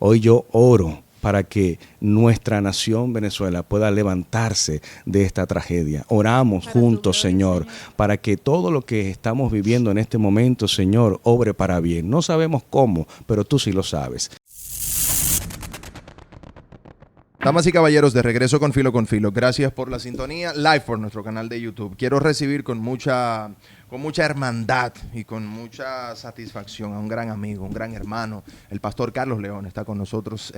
Hoy yo oro para que nuestra nación Venezuela pueda levantarse de esta tragedia. Oramos Para tu juntos, gloria, Señor, Señor. para que todo lo que estamos viviendo en este momento, Señor, obre para bien. No sabemos cómo, pero tú sí lo sabes. Damas y caballeros, de regreso con Filo. Gracias por la sintonía. Live por nuestro canal de YouTube. Quiero recibir con mucha hermandad y con mucha satisfacción a un gran amigo, un gran hermano. El pastor Carlos León está con nosotros.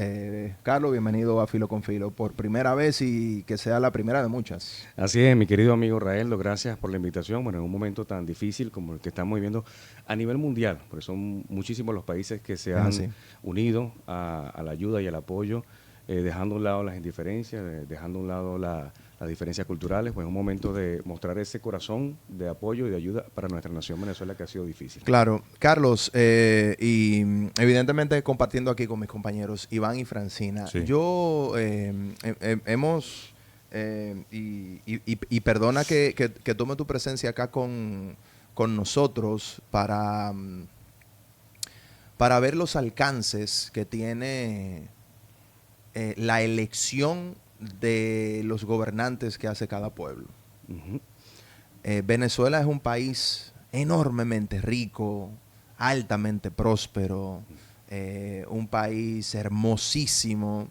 Carlos, bienvenido a Filo con Filo por primera vez y que sea la primera de muchas. Así es, mi querido amigo Raeldo, gracias por la invitación. Bueno, en un momento tan difícil como el que estamos viviendo a nivel mundial, porque son muchísimos los países que se han unido a la ayuda y al apoyo, dejando a un lado las indiferencias, dejando a un lado las diferencias culturales, pues es un momento de mostrar ese corazón de apoyo y de ayuda para nuestra nación Venezuela, que ha sido difícil. Claro, Carlos, y evidentemente compartiendo aquí con mis compañeros Iván y Francina, yo hemos, y perdona que tome tu presencia acá con nosotros para ver los alcances que tiene la elección de los gobernantes que hace cada pueblo. Venezuela es un país enormemente rico, altamente próspero, un país hermosísimo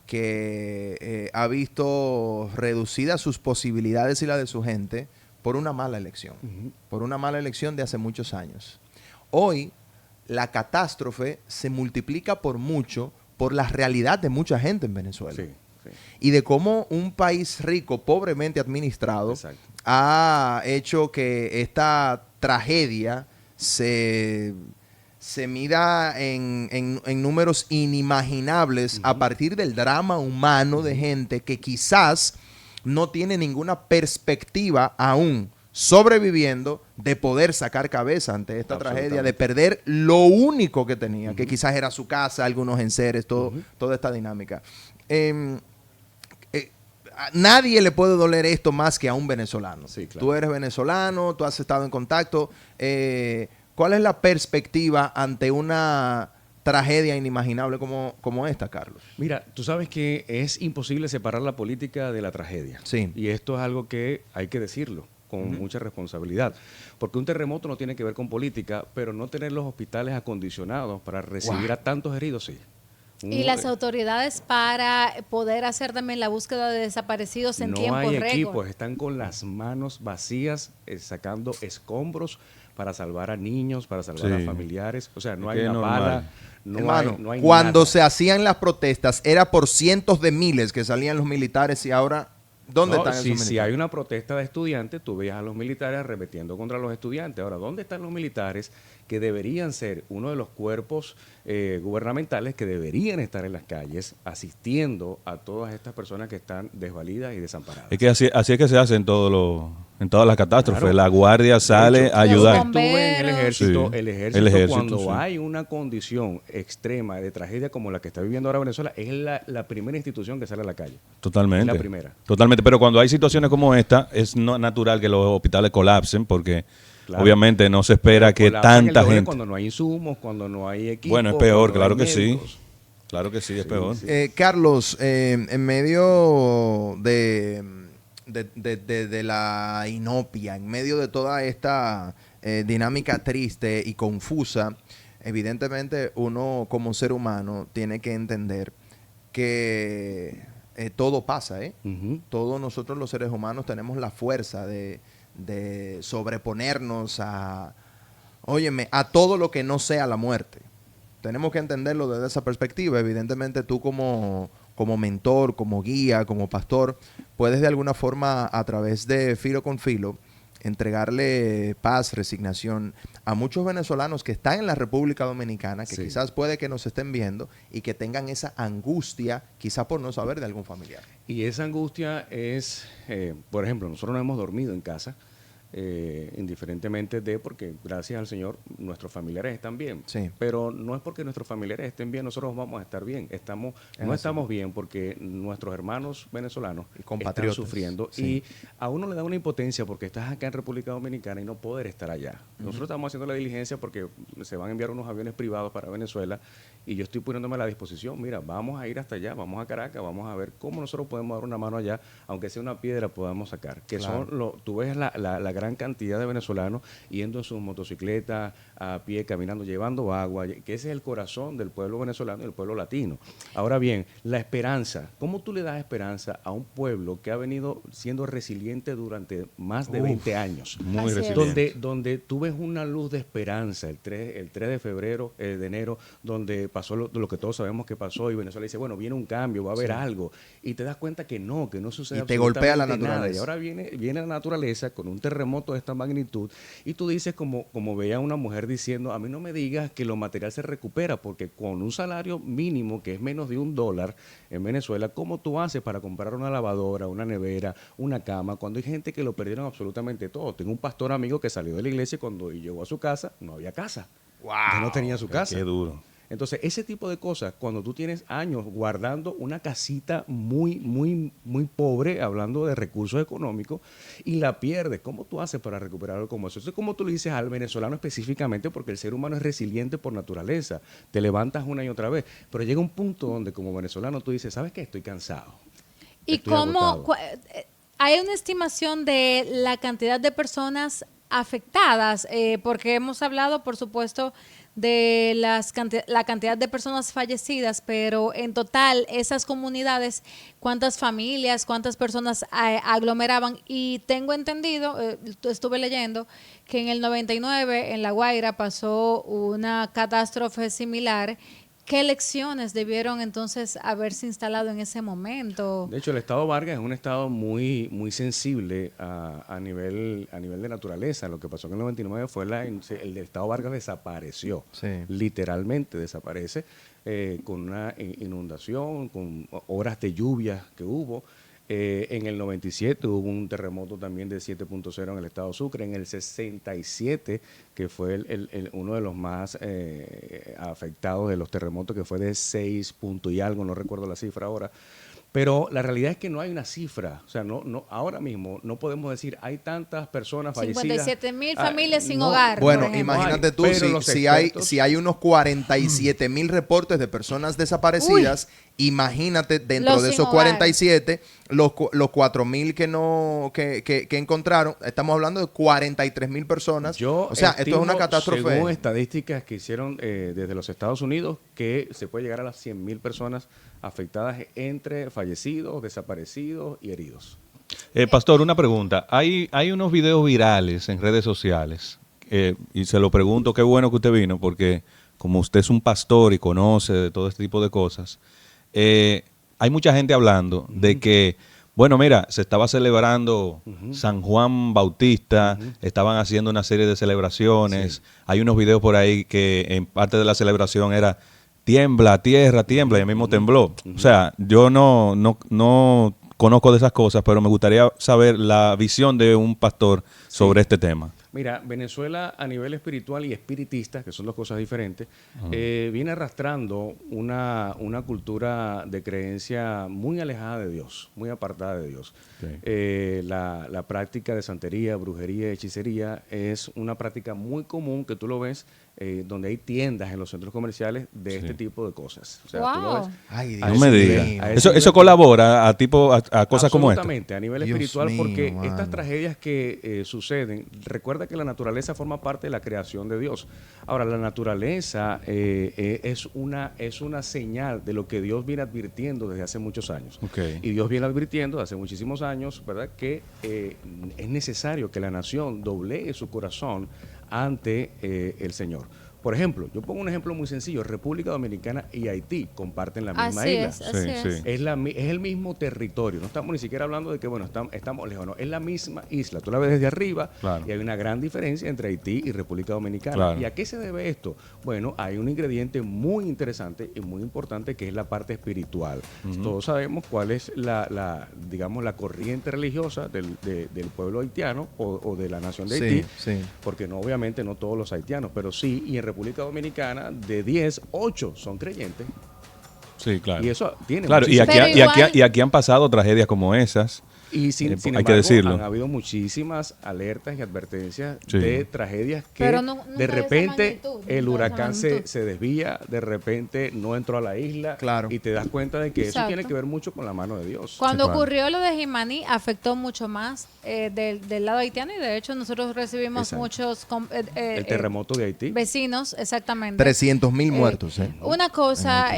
que ha visto reducidas sus posibilidades y la de su gente por una mala elección, por una mala elección de hace muchos años. Hoy la catástrofe se multiplica por mucho por la realidad de mucha gente en Venezuela. Y de cómo un país rico, pobremente administrado, ha hecho que esta tragedia se mida en números inimaginables a partir del drama humano de gente que quizás no tiene ninguna perspectiva aún sobreviviendo de poder sacar cabeza ante esta tragedia, de perder lo único que tenía, que quizás era su casa, algunos enseres, toda esta dinámica. A nadie le puede doler esto más que a un venezolano. Sí, claro. Tú eres venezolano, tú has estado en contacto. ¿Cuál es la perspectiva ante una tragedia inimaginable como esta, Carlos? Mira, tú sabes que es imposible separar la política de la tragedia. Sí. Y esto es algo que hay que decirlo con mucha responsabilidad. Porque un terremoto no tiene que ver con política, pero no tener los hospitales acondicionados para recibir a tantos heridos, sí. Y las autoridades para poder hacer también la búsqueda de desaparecidos en tiempo récord. No hay equipos, están con las manos vacías, sacando escombros para salvar a niños, para salvar a familiares. O sea, no hay una bala, no hay cuando nada. se hacían las protestas, era por cientos de miles que salían los militares y ahora... ¿Dónde están esos militares? Si hay una protesta de estudiantes, tú veías a los militares arremetiendo contra los estudiantes. Ahora, ¿dónde están los militares que deberían ser uno de los cuerpos gubernamentales que deberían estar en las calles asistiendo a todas estas personas que están desvalidas y desamparadas? Es que así es que se hace en todas las catástrofes. Claro. La guardia sale a ayudar. Tú en el ejército, el ejército cuando hay una condición extrema de tragedia como la que está viviendo ahora Venezuela, es la primera institución que sale a la calle. Totalmente. Es la primera. Totalmente, pero cuando hay situaciones como esta, es natural que los hospitales colapsen porque obviamente no se espera que tanta gente... Cuando no hay insumos, cuando no hay equipo... Bueno, es peor, claro que sí. Claro que sí, es peor. Carlos, en medio de la inopia, en medio de toda esta dinámica triste y confusa, evidentemente uno como ser humano tiene que entender que todo pasa, Todos nosotros los seres humanos tenemos la fuerza de sobreponernos a todo lo que no sea la muerte. Tenemos que entenderlo desde esa perspectiva. Evidentemente tú como mentor, como guía, como pastor, puedes de alguna forma a través de Filo con Filo entregarle paz, resignación a muchos venezolanos que están en la República Dominicana, que quizás puede que nos estén viendo y que tengan esa angustia, quizás por no saber de algún familiar. Y esa angustia es, por ejemplo, nosotros no hemos dormido en casa indiferentemente de, porque gracias al Señor nuestros familiares están bien, Sí. pero no es porque nuestros familiares estén bien, nosotros vamos a estar bien, no estamos bien porque nuestros hermanos venezolanos Y están compatriotas, sufriendo sí. y a uno le da una impotencia porque estás acá en República Dominicana y no poder estar allá. Nosotros estamos haciendo la diligencia porque se van a enviar unos aviones privados para Venezuela y yo estoy poniéndome a la disposición, mira, vamos a ir hasta allá, vamos a Caracas, vamos a ver cómo nosotros podemos dar una mano allá, aunque sea una piedra podamos sacar, que Claro. tú ves la gran cantidad de venezolanos yendo en sus motocicletas, a pie, caminando, llevando agua, que ese es el corazón del pueblo venezolano y del pueblo latino. Ahora bien, la esperanza, ¿cómo tú le das esperanza a un pueblo que ha venido siendo resiliente durante más de 20 años? Muy Así es. resiliente. Donde tú ves una luz de esperanza el 3 de febrero, de enero, donde pasó lo que todos sabemos que pasó y Venezuela dice, bueno, viene un cambio, va a haber algo. Y te das cuenta que no sucede Y te golpea la absolutamente nada. naturaleza. Y ahora viene la naturaleza con un terremoto de esta magnitud y tú dices, como veía una mujer diciendo, a mí no me digas que lo material se recupera, porque con un salario mínimo que es menos de $1 en Venezuela, ¿cómo tú haces para comprar una lavadora, una nevera, una cama, cuando hay gente que lo perdieron absolutamente todo? Tengo un pastor amigo que salió de la iglesia y cuando llegó a su casa, no había casa. Ya no tenía su casa. Qué duro. Entonces, ese tipo de cosas, cuando tú tienes años guardando una casita muy, muy, muy pobre, hablando de recursos económicos, y la pierdes, ¿cómo tú haces para recuperar algo como eso? Eso es como tú le dices al venezolano específicamente, porque el ser humano es resiliente por naturaleza. Te levantas una y otra vez, pero llega un punto donde como venezolano tú dices, ¿sabes qué? Estoy cansado. ¿Y Estoy agotado. hay una estimación de la cantidad de personas afectadas? Porque hemos hablado, por supuesto, de la cantidad de personas fallecidas, pero en total, esas comunidades, ¿cuántas familias, cuántas personas aglomeraban? Y tengo entendido, estuve leyendo, que en el 99 en La Guaira pasó una catástrofe similar. ¿Qué lecciones debieron entonces haberse instalado en ese momento? De hecho, el estado Vargas es un estado muy, muy sensible a nivel de naturaleza. Lo que pasó en el 99 fue el estado Vargas desapareció, Sí. literalmente desaparece, con una inundación, con horas de lluvia que hubo. En el 97 hubo un terremoto también de 7.0 en el estado Sucre. En el 67, que fue uno de los más afectados de los terremotos, que fue de 6 punto y algo, no recuerdo la cifra ahora. Pero la realidad es que no hay una cifra. O sea, ahora mismo no podemos decir hay tantas personas fallecidas. 57,000 familias sin no. hogar. Bueno, por ejemplo. imagínate tú, Pero los si hay expertos- unos 47,000 reportes de personas desaparecidas, imagínate dentro Los de sin esos hogar. 47, los 4,000 que encontraron, estamos hablando de 43,000 personas. Yo O sea, esto es una estimo, catástrofe. según estadísticas que hicieron desde los Estados Unidos, que se puede llegar a las 100,000 personas afectadas entre fallecidos, desaparecidos y heridos. Pastor, una pregunta. Hay unos videos virales en redes sociales y se lo pregunto, qué bueno que usted vino, porque como usted es un pastor y conoce de todo este tipo de cosas, hay mucha gente hablando de que, bueno, mira, se estaba celebrando San Juan Bautista, estaban haciendo una serie de celebraciones, hay unos videos por ahí que en parte de la celebración era tiembla, tierra, tiembla, y el mismo tembló. O sea, yo no conozco de esas cosas, pero me gustaría saber la visión de un pastor sobre este tema. Mira, Venezuela a nivel espiritual y espiritista, que son dos cosas diferentes, viene arrastrando una cultura de creencia muy alejada de Dios, muy apartada de Dios. Okay. La práctica de santería, brujería, hechicería es una práctica muy común que tú lo ves donde hay tiendas en los centros comerciales de este tipo de cosas. O sea, tú lo ves Ay, a No Dios me ese diga. nivel, a ese Eso nivel. colabora a cosas como esta. Absolutamente, a nivel Dios espiritual, mío, porque mano. estas tragedias que suceden, recuerda que la naturaleza forma parte de la creación de Dios. Ahora, la naturaleza es una señal de lo que Dios viene advirtiendo desde hace muchos años. Okay. Y Dios viene advirtiendo desde hace muchísimos años, ¿verdad?, que es necesario que la nación doblee su corazón ante el Señor. Por ejemplo, yo pongo un ejemplo muy sencillo. República Dominicana y Haití comparten la misma Así isla. es, así es. Es el mismo territorio. No estamos ni siquiera hablando de que, bueno, estamos lejos. No, es la misma isla. Tú la ves desde arriba y hay una gran diferencia entre Haití y República Dominicana. ¿Y a qué se debe esto? Bueno, hay un ingrediente muy interesante y muy importante que es la parte espiritual. Todos sabemos cuál es digamos, la corriente religiosa del pueblo haitiano o de la nación de Haití, porque no, obviamente no todos los haitianos, pero sí, y en República Dominicana de 10, 8 son creyentes. Sí, claro. Y eso tiene y aquí han pasado tragedias como esas. Y sin hay embargo, que decirlo. han habido muchísimas alertas y advertencias de tragedias que de repente el huracán se desvía, de repente no entró a la isla y te das cuenta de que eso tiene que ver mucho con la mano de Dios. Cuando ocurrió lo de Jimaní, afectó mucho más del lado haitiano y de hecho nosotros recibimos muchos el terremoto de Haití. Vecinos, exactamente. 300,000 muertos. Una cosa,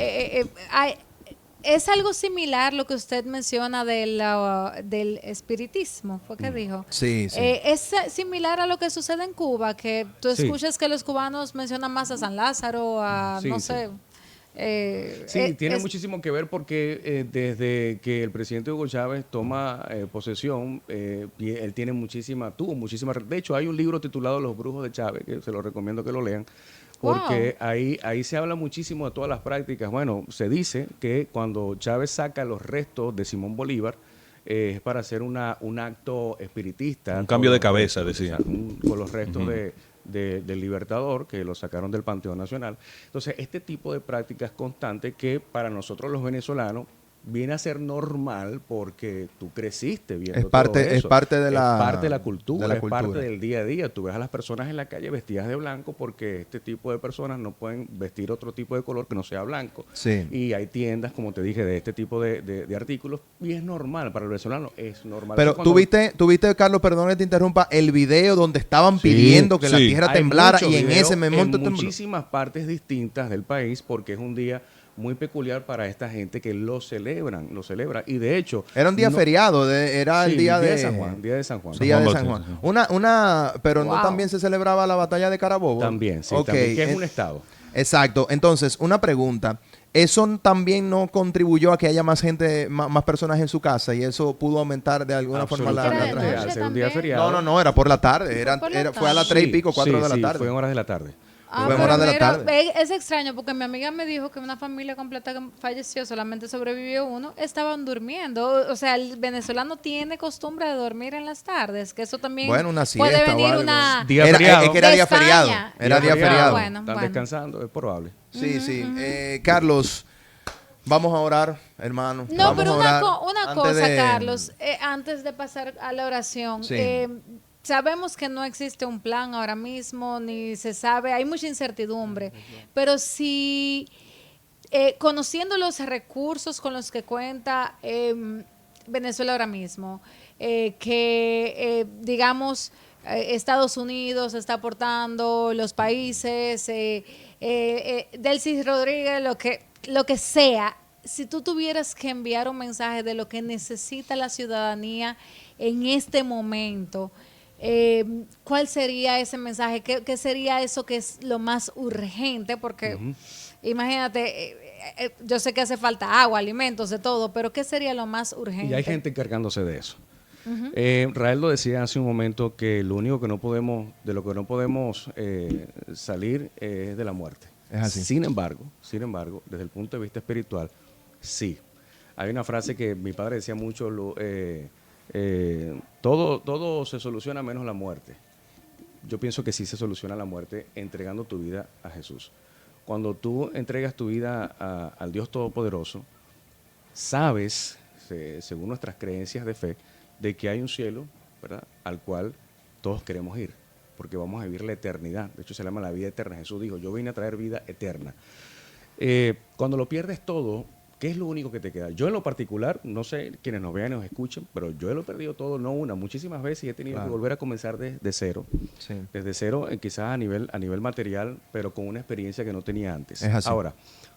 es algo similar lo que usted menciona del espiritismo, ¿fue que dijo? Sí. Es similar a lo que sucede en Cuba, que tú escuchas que los cubanos mencionan más a San Lázaro, no sé. Tiene muchísimo que ver porque desde que el presidente Hugo Chávez toma posesión, él tuvo muchísima. De hecho, hay un libro titulado Los Brujos de Chávez, que se lo recomiendo que lo lean. Porque ahí se habla muchísimo de todas las prácticas. Bueno, se dice que cuando Chávez saca los restos de Simón Bolívar, es para hacer un acto espiritista. Un cambio de cabeza, decía. Con los restos del Libertador, que lo sacaron del Panteón Nacional. Entonces, este tipo de prácticas constantes que para nosotros los venezolanos viene a ser normal porque tú creciste viendo todo eso. Es parte de la cultura, es parte del día a día. Tú ves a las personas en la calle vestidas de blanco porque este tipo de personas no pueden vestir otro tipo de color que no sea blanco. Y hay tiendas, como te dije, de este tipo de artículos y es normal, para el venezolano es normal. Pero tú viste, Carlos, perdón que te interrumpa, el video donde estaban pidiendo que la tierra temblara y en ese momento tembló. Muchísimas partes distintas del país porque es un día muy peculiar para esta gente que lo celebra. Y de hecho... Era un día feriado, era el día de San Juan. Día de San Juan. Pero no también se celebraba la batalla de Carabobo. También, sí, también, que es un estado. Exacto. Entonces, una pregunta. ¿Eso también no contribuyó a que haya más gente, más personas en su casa y eso pudo aumentar de alguna forma la tragedia? Al ser un día feriado. No, era por la tarde. Fue a las 3 y pico, 4 de la tarde. Fue en horas de la tarde. Es extraño porque mi amiga me dijo que una familia completa que falleció, solamente sobrevivió uno, estaban durmiendo. O sea, el venezolano tiene costumbre de dormir en las tardes, que eso también una siesta puede venir una... Día feriado. Es que era día feriado. Era día feriado. Están descansando, es probable. Sí. Carlos, vamos a orar, hermano. No, pero una cosa, Carlos, antes de pasar a la oración. Sabemos que no existe un plan ahora mismo, ni se sabe, hay mucha incertidumbre, pero si conociendo los recursos con los que cuenta Venezuela ahora mismo, digamos Estados Unidos está aportando, los países, Delcy Rodríguez, lo que sea, si tú tuvieras que enviar un mensaje de lo que necesita la ciudadanía en este momento, ¿cuál sería ese mensaje? ¿Qué sería eso que es lo más urgente? Porque imagínate, yo sé que hace falta agua, alimentos, de todo, pero ¿qué sería lo más urgente? Y hay gente encargándose de eso. Rael lo decía hace un momento que lo único que no podemos, de lo que no podemos salir es de la muerte. Es así. Sin embargo, desde el punto de vista espiritual, sí. Hay una frase que mi padre decía mucho, todo se soluciona menos la muerte. Yo pienso que sí se soluciona la muerte entregando tu vida a Jesús. Cuando tú entregas tu vida al Dios Todopoderoso, sabes, según nuestras creencias de fe, de que hay un cielo, ¿verdad?, al cual todos queremos ir, porque vamos a vivir la eternidad. De hecho, se llama la vida eterna. Jesús dijo, yo vine a traer vida eterna. Cuando lo pierdes todo, ¿qué es lo único que te queda? Yo en lo particular, no sé quienes nos vean y nos escuchen, pero yo lo he perdido todo, no una, muchísimas veces y he tenido que volver a comenzar desde cero. Sí. Desde cero, quizás a nivel material, pero con una experiencia que no tenía antes. Es así. Ahora,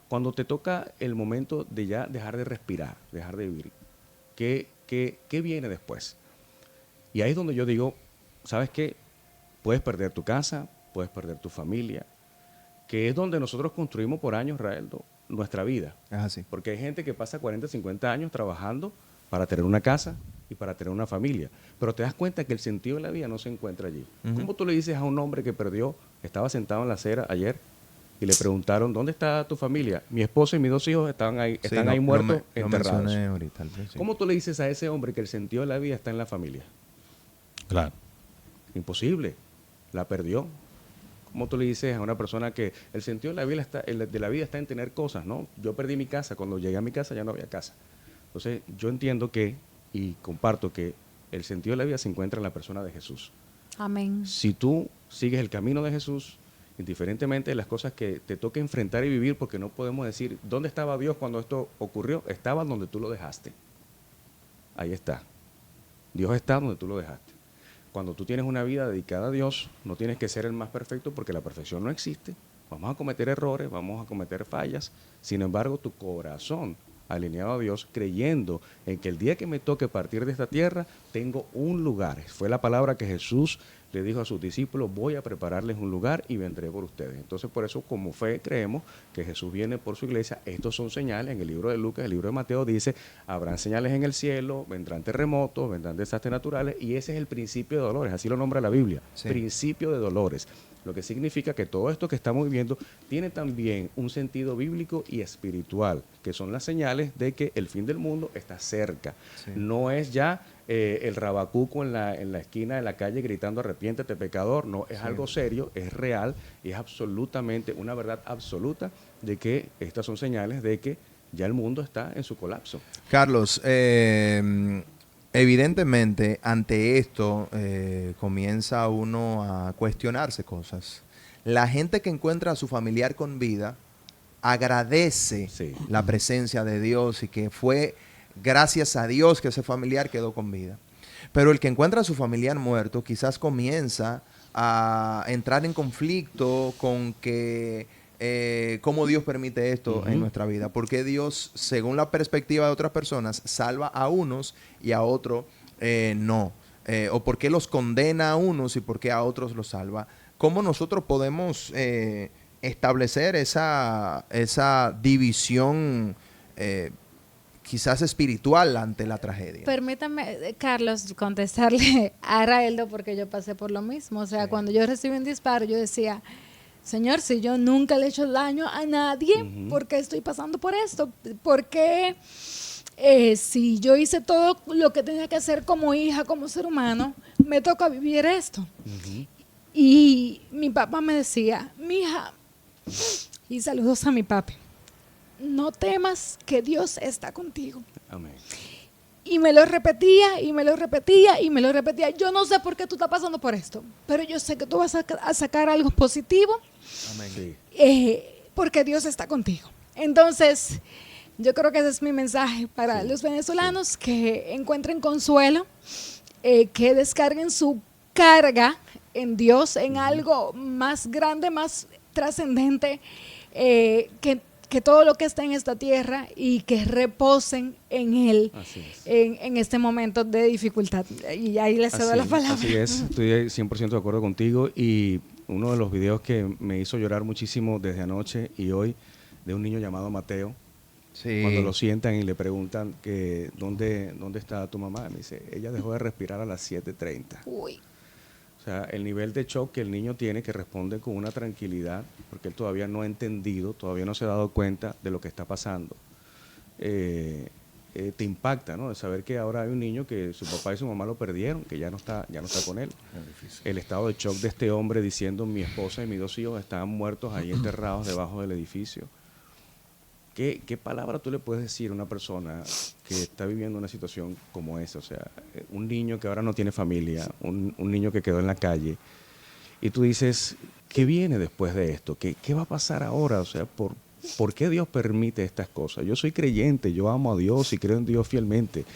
cuando te toca el momento de ya dejar de respirar, dejar de vivir, ¿qué viene después? Y ahí es donde yo digo, ¿sabes qué? Puedes perder tu casa, puedes perder tu familia. que es donde nosotros construimos por años, Raeldo, nuestra vida. Es así. Porque hay gente que pasa 40, 50 años trabajando para tener una casa y para tener una familia. Pero te das cuenta que el sentido de la vida no se encuentra allí. ¿Cómo tú le dices a un hombre que perdió, estaba sentado en la acera ayer, y le preguntaron, ¿dónde está tu familia? Mi esposa y mis 2 hijos están ahí muertos, enterrados. Ahorita, sí. ¿Cómo tú le dices a ese hombre que el sentido de la vida está en la familia? Claro. Imposible. La perdió. ¿Cómo tú le dices a una persona que el sentido de la vida está en tener cosas, ¿no? Yo perdí mi casa, cuando llegué a mi casa ya no había casa. Entonces, yo entiendo que, y comparto que el sentido de la vida se encuentra en la persona de Jesús. Amén. Si tú sigues el camino de Jesús, indiferentemente de las cosas que te toque enfrentar y vivir, porque no podemos decir, ¿dónde estaba Dios cuando esto ocurrió? Estaba donde tú lo dejaste. Ahí está. Dios está donde tú lo dejaste. Cuando tú tienes una vida dedicada a Dios, no tienes que ser el más perfecto porque la perfección no existe. Vamos a cometer errores, vamos a cometer fallas. Sin embargo, tu corazón alineado a Dios, creyendo en que el día que me toque partir de esta tierra, tengo un lugar. Fue la palabra que Jesús le dijo a sus discípulos, voy a prepararles un lugar y vendré por ustedes. Entonces, por eso, como fe, creemos que Jesús viene por su iglesia. Estos son señales. En el libro de Lucas, el libro de Mateo dice, habrán señales en el cielo, vendrán terremotos, vendrán desastres naturales, y ese es el principio de dolores, así lo nombra la Biblia, sí. Principio de dolores. Lo que significa que todo esto que estamos viviendo tiene también un sentido bíblico y espiritual, que son las señales de que el fin del mundo está cerca. Sí. No es ya el rabacuco en la esquina de la calle gritando arrepiéntete pecador, no, es algo serio, es real y es absolutamente una verdad absoluta de que estas son señales de que ya el mundo está en su colapso. Carlos, evidentemente, ante esto comienza uno a cuestionarse cosas. La gente que encuentra a su familiar con vida agradece la presencia de Dios y que fue gracias a Dios que ese familiar quedó con vida. Pero el que encuentra a su familiar muerto quizás comienza a entrar en conflicto con que cómo Dios permite esto en nuestra vida. Porque Dios, según la perspectiva de otras personas, salva a unos y a otros no. O por qué los condena a unos y por qué a otros los salva. ¿Cómo nosotros podemos establecer esa división quizás espiritual ante la tragedia? Permítame, Carlos, contestarle a Raeldo porque yo pasé por lo mismo. O sea, cuando yo recibí un disparo, yo decía, Señor, si yo nunca le he hecho daño a nadie, ¿por qué estoy pasando por esto? ¿Por qué si yo hice todo lo que tenía que hacer como hija, como ser humano, me toca vivir esto? Y mi papá me decía, mija, y saludos a mi papi, no temas que Dios está contigo. Amén. Y me lo repetía, y me lo repetía, y me lo repetía. Yo no sé por qué tú estás pasando por esto, pero yo sé que tú vas a sacar algo positivo. Amén. Porque Dios está contigo. Entonces, yo creo que ese es mi mensaje para los venezolanos, que encuentren consuelo, que descarguen su carga en Dios, en algo más grande, más trascendente, que todo lo que está en esta tierra, y que reposen en Él en este momento de dificultad. Y ahí les cedo la palabra. Así es, estoy 100% de acuerdo contigo. Y uno de los videos que me hizo llorar muchísimo desde anoche y hoy, de un niño llamado Mateo, cuando lo sientan y le preguntan que ¿dónde está tu mamá? Me dice, ella dejó de respirar a las 7:30. Uy. O sea, el nivel de shock que el niño tiene, que responde con una tranquilidad, porque él todavía no ha entendido, todavía no se ha dado cuenta de lo que está pasando. Te impacta, ¿no? De saber que ahora hay un niño que su papá y su mamá lo perdieron, que ya no está con él. El estado de shock de este hombre diciendo, mi esposa y mis 2 hijos estaban muertos ahí enterrados debajo del edificio. ¿Qué palabra tú le puedes decir a una persona que está viviendo una situación como esa? O sea, un niño que ahora no tiene familia, un niño que quedó en la calle, y tú dices, ¿qué viene después de esto? ¿Qué va a pasar ahora? O sea, ¿por qué Dios permite estas cosas? Yo soy creyente, yo amo a Dios y creo en Dios fielmente,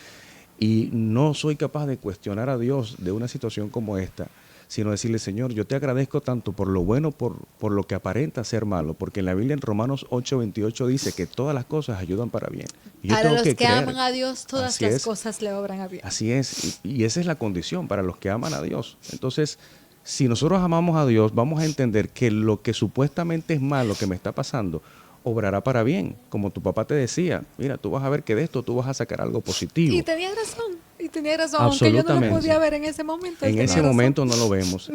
y no soy capaz de cuestionar a Dios de una situación como esta, sino decirle, Señor, yo te agradezco tanto por lo bueno, por lo que aparenta ser malo, porque en la Biblia en Romanos 8:28 dice que todas las cosas ayudan para bien. Y yo para los que creer. aman a Dios, todas las cosas le obran a bien. Así es, y esa es la condición para los que aman a Dios. Entonces, si nosotros amamos a Dios, vamos a entender que lo que supuestamente es malo que me está pasando, obrará para bien. Como tu papá te decía, mira, tú vas a ver que de esto tú vas a sacar algo positivo. Y tenía razón, aunque yo no lo podía ver en ese momento. En ese momento no lo vemos.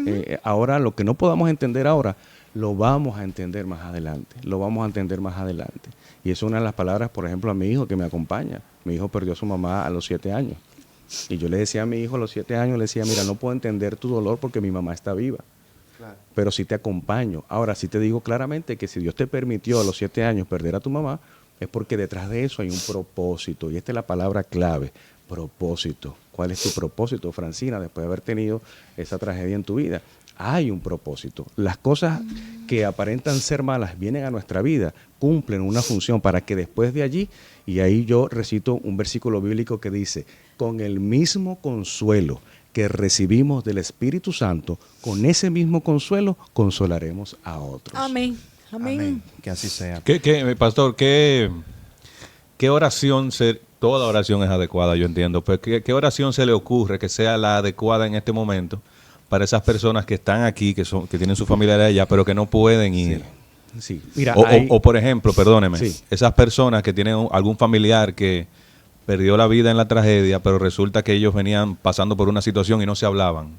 Ahora, lo que no podamos entender ahora, lo vamos a entender más adelante. Y es una de las palabras, por ejemplo, a mi hijo que me acompaña. Mi hijo perdió a su mamá a los 7 años. Y yo le decía a mi hijo a los 7 años, le decía, mira, no puedo entender tu dolor porque mi mamá está viva. Claro. Pero sí te acompaño. Ahora sí te digo claramente que si Dios te permitió a los 7 años perder a tu mamá, es porque detrás de eso hay un propósito. Y esta es la palabra clave, propósito. ¿Cuál es tu propósito, Francina, después de haber tenido esa tragedia en tu vida? Hay un propósito. Las cosas que aparentan ser malas vienen a nuestra vida, cumplen una función para que después de allí, y ahí yo recito un versículo bíblico que dice, con el mismo consuelo que recibimos del Espíritu Santo, con ese mismo consuelo consolaremos a otros. Amén. Amén. Que así sea. Pastor, ¿qué oración toda oración es adecuada, yo entiendo, pero ¿qué oración se le ocurre que sea la adecuada en este momento para esas personas que están aquí, que tienen su familia allá, pero que no pueden ir? Sí. Mira, o por ejemplo, perdóneme, sí, esas personas que tienen algún familiar que perdió la vida en la tragedia, pero resulta que ellos venían pasando por una situación y no se hablaban.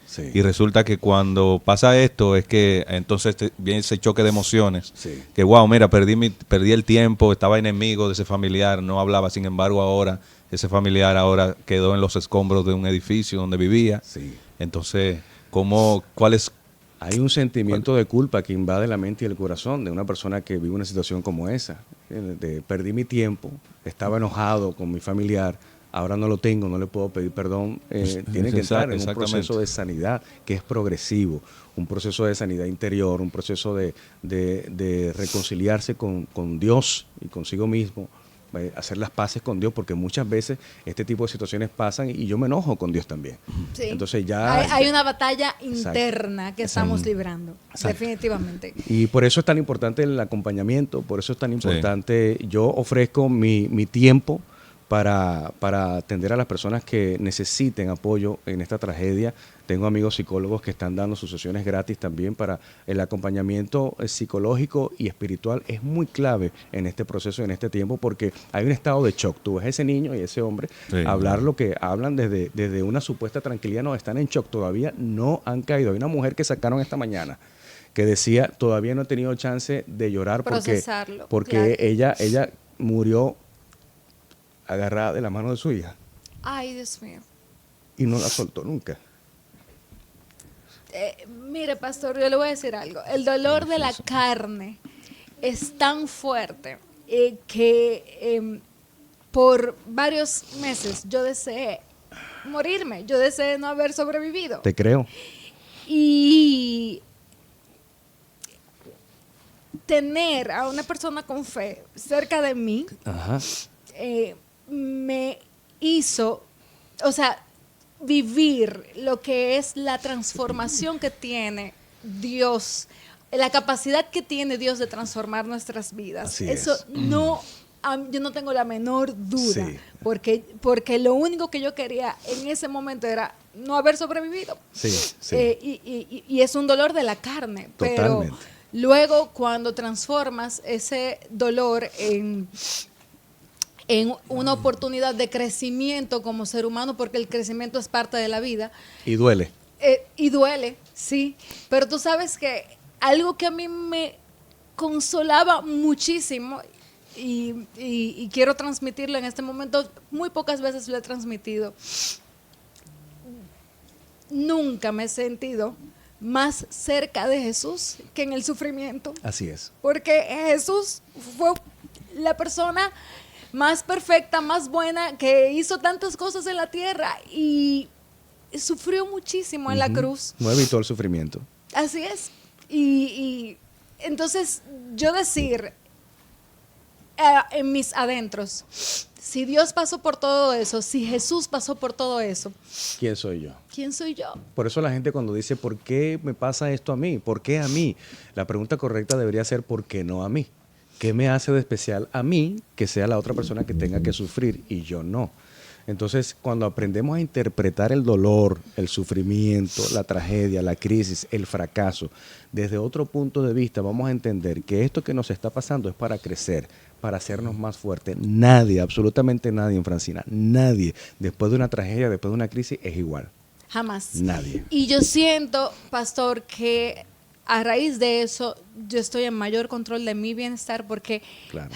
Sí. Y resulta que cuando pasa esto es que entonces viene ese choque de emociones. Sí. Que wow, mira, perdí el tiempo, estaba enemigo de ese familiar, no hablaba, sin embargo ahora ese familiar ahora quedó en los escombros de un edificio donde vivía. Sí. Entonces, ¿cuál es? Hay un sentimiento de culpa que invade la mente y el corazón de una persona que vive una situación como esa. Perdí mi tiempo, estaba enojado con mi familiar, ahora no lo tengo, no le puedo pedir perdón. Tiene que entrar en un proceso de sanidad que es progresivo, un proceso de sanidad interior, un proceso de reconciliarse con Dios y consigo mismo, hacer las paces con Dios, porque muchas veces este tipo de situaciones pasan y yo me enojo con Dios también. Sí. Entonces ya hay una batalla interna que estamos librando, definitivamente. Y por eso es tan importante el acompañamiento, por eso es tan importante, yo ofrezco mi tiempo para atender a las personas que necesiten apoyo en esta tragedia. Tengo amigos psicólogos que están dando sus sesiones gratis también para el acompañamiento psicológico y espiritual. Es muy clave en este proceso, en este tiempo, porque hay un estado de shock. Tú ves a ese niño y ese hombre hablar lo que hablan desde una supuesta tranquilidad. No, están en shock, todavía no han caído. Hay una mujer que sacaron esta mañana que decía, todavía no he tenido chance de llorar porque ella murió agarrada de la mano de su hija. Ay, Dios mío. Y no la soltó nunca. Mire, pastor, yo le voy a decir algo. El dolor de la carne es tan fuerte que por varios meses yo deseé morirme. Yo deseé no haber sobrevivido. Te creo. Y tener a una persona con fe cerca de mí, me hizo, vivir lo que es la transformación que tiene Dios, la capacidad que tiene Dios de transformar nuestras vidas. Así Eso es. Yo no tengo la menor duda, porque lo único que yo quería en ese momento era no haber sobrevivido. Y es un dolor de la carne. Totalmente. Pero luego cuando transformas ese dolor en una oportunidad de crecimiento como ser humano, porque el crecimiento es parte de la vida. Y duele. Y duele, sí. Pero tú sabes que algo que a mí me consolaba muchísimo y quiero transmitirlo en este momento, muy pocas veces lo he transmitido. Nunca me he sentido más cerca de Jesús que en el sufrimiento. Así es. Porque Jesús fue la persona más perfecta, más buena, que hizo tantas cosas en la tierra y sufrió muchísimo en la cruz. No evitó el sufrimiento. Así es. Y entonces yo decir en mis adentros, si Dios pasó por todo eso, si Jesús pasó por todo eso, ¿quién soy yo? ¿Quién soy yo? Por eso la gente cuando dice, ¿por qué me pasa esto a mí? ¿Por qué a mí? La pregunta correcta debería ser, ¿por qué no a mí? ¿Qué me hace de especial a mí que sea la otra persona que tenga que sufrir y yo no? Entonces, cuando aprendemos a interpretar el dolor, el sufrimiento, la tragedia, la crisis, el fracaso, desde otro punto de vista, vamos a entender que esto que nos está pasando es para crecer, para hacernos más fuertes. Nadie, absolutamente nadie, Francina, nadie, después de una tragedia, después de una crisis, es igual. Jamás. Nadie. Y yo siento, pastor, que a raíz de eso yo estoy en mayor control de mi bienestar porque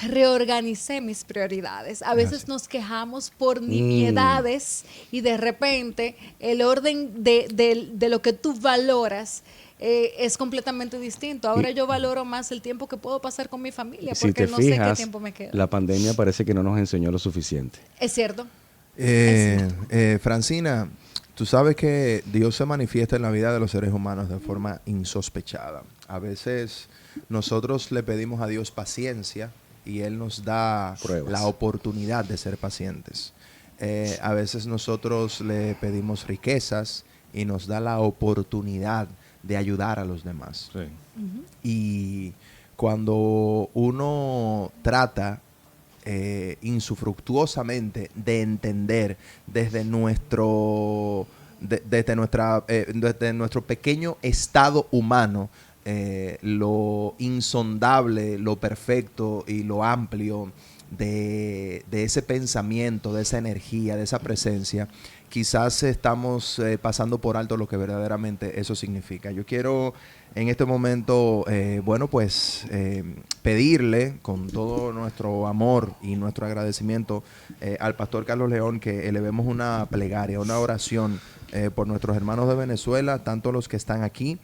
reorganicé mis prioridades. A veces nos quejamos por nimiedades y de repente el orden de lo que tú valoras es completamente distinto. Ahora yo valoro más el tiempo que puedo pasar con mi familia porque no sé qué tiempo me queda. La pandemia parece que no nos enseñó lo suficiente. Es cierto. Francina, tú sabes que Dios se manifiesta en la vida de los seres humanos de forma insospechada. A veces nosotros le pedimos a Dios paciencia y Él nos da pruebas, la oportunidad de ser pacientes. A veces nosotros le pedimos riquezas y nos da la oportunidad de ayudar a los demás. Sí. Y cuando uno trata insufructuosamente de entender desde nuestro pequeño estado humano lo insondable, lo perfecto y lo amplio de ese pensamiento, de esa energía, de esa presencia, quizás estamos pasando por alto lo que verdaderamente eso significa. Yo quiero en este momento, pedirle con todo nuestro amor y nuestro agradecimiento al pastor Carlos León que elevemos una plegaria, una oración por nuestros hermanos de Venezuela, tanto los que están aquí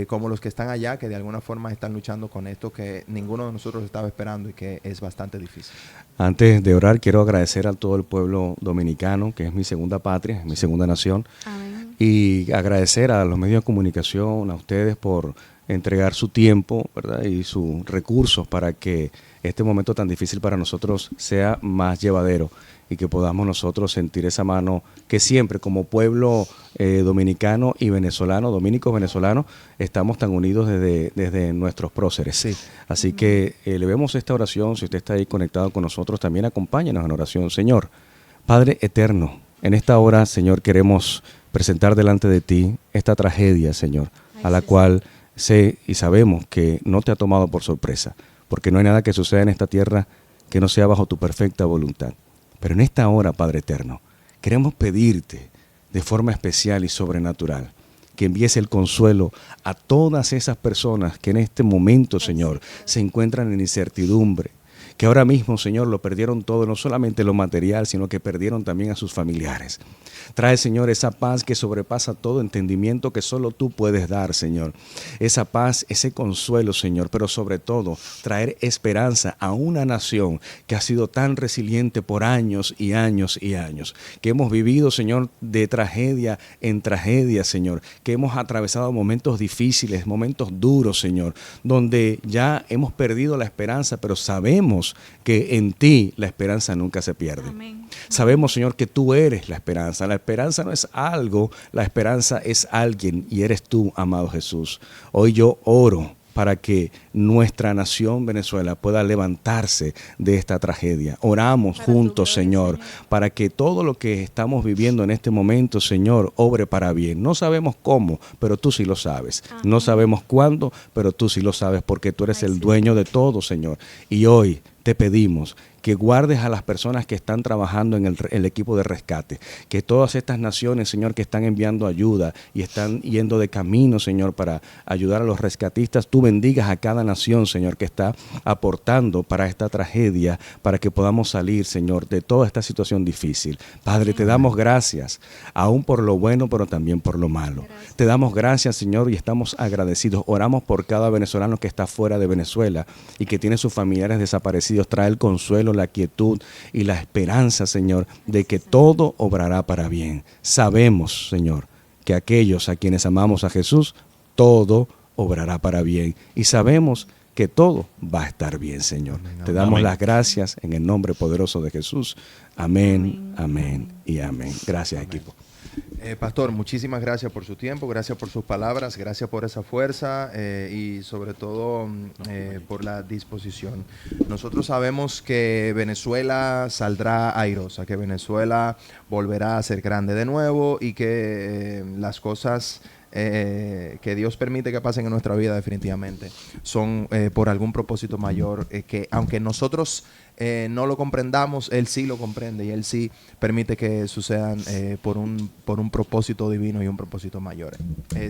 como los que están allá, que de alguna forma están luchando con esto que ninguno de nosotros estaba esperando y que es bastante difícil. Antes de orar, quiero agradecer a todo el pueblo dominicano, que es mi segunda patria, es mi segunda nación. Amén. Y agradecer a los medios de comunicación, a ustedes por entregar su tiempo, ¿verdad? Y sus recursos para que este momento tan difícil para nosotros sea más llevadero y que podamos nosotros sentir esa mano que siempre como pueblo dominicano y venezolano, dominicos venezolanos, estamos tan unidos desde nuestros próceres. Sí. Así que elevemos esta oración. Si usted está ahí conectado con nosotros, también acompáñenos en oración. Señor, Padre eterno, en esta hora, Señor, queremos presentar delante de ti esta tragedia, Señor, a la cual sé y sabemos que no te ha tomado por sorpresa, porque no hay nada que suceda en esta tierra que no sea bajo tu perfecta voluntad. Pero en esta hora, Padre eterno, queremos pedirte de forma especial y sobrenatural que envíes el consuelo a todas esas personas que en este momento, Señor, se encuentran en incertidumbre, que ahora mismo, Señor, lo perdieron todo, no solamente lo material, sino que perdieron también a sus familiares. Trae, Señor, esa paz que sobrepasa todo entendimiento que solo tú puedes dar, Señor. Esa paz, ese consuelo, Señor, pero sobre todo traer esperanza a una nación que ha sido tan resiliente por años y años y años, que hemos vivido, Señor, de tragedia en tragedia, Señor, que hemos atravesado momentos difíciles, momentos duros, Señor, donde ya hemos perdido la esperanza, pero sabemos que en ti la esperanza nunca se pierde. Amén. Sabemos, Señor, que tú eres la esperanza. La esperanza no es algo, la esperanza es alguien y eres tú, amado Jesús. Hoy yo oro para que nuestra nación Venezuela pueda levantarse de esta tragedia. Oramos juntos, Señor, para que todo lo que estamos viviendo en este momento, Señor, obre para bien. No sabemos cómo, pero tú sí lo sabes. Ajá. No sabemos cuándo, pero tú sí lo sabes, porque tú eres el dueño de todo, Señor. Y hoy te pedimos que guardes a las personas que están trabajando en el equipo de rescate, que todas estas naciones, Señor, que están enviando ayuda y están yendo de camino, Señor, para ayudar a los rescatistas, tú bendigas a cada nación, Señor, que está aportando para esta tragedia, para que podamos salir, Señor, de toda esta situación difícil. Padre, te damos gracias, aún por lo bueno, pero también por lo malo. Gracias. Te damos gracias, Señor, y estamos agradecidos. Oramos por cada venezolano que está fuera de Venezuela y que tiene sus familiares desaparecidos. Trae el consuelo, la quietud y la esperanza, Señor, de que todo obrará para bien. Sabemos, Señor, que aquellos a quienes amamos a Jesús, todo obrará para bien. Y sabemos que todo va a estar bien, Señor. Amén. Te damos las gracias en el nombre poderoso de Jesús. Amén, amén y amén. Gracias, equipo. Pastor, muchísimas gracias por su tiempo, gracias por sus palabras, gracias por esa fuerza y sobre todo por la disposición. Nosotros sabemos que Venezuela saldrá airosa, que Venezuela volverá a ser grande de nuevo y que las cosas que Dios permite que pasen en nuestra vida definitivamente son por algún propósito mayor que aunque nosotros no lo comprendamos, Él sí lo comprende y Él sí permite que sucedan por un propósito divino y un propósito mayor.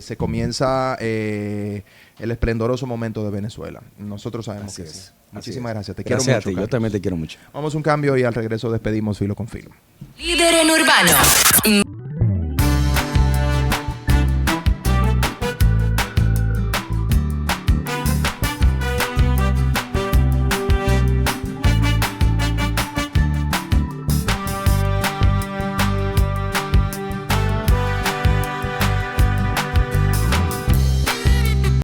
Se comienza el esplendoroso momento de Venezuela. Nosotros sabemos que sí. Muchísimas gracias. Te quiero mucho. Gracias a ti. Yo también te quiero mucho. Vamos a un cambio y al regreso despedimos Filo con Filo. Líder en Urbano.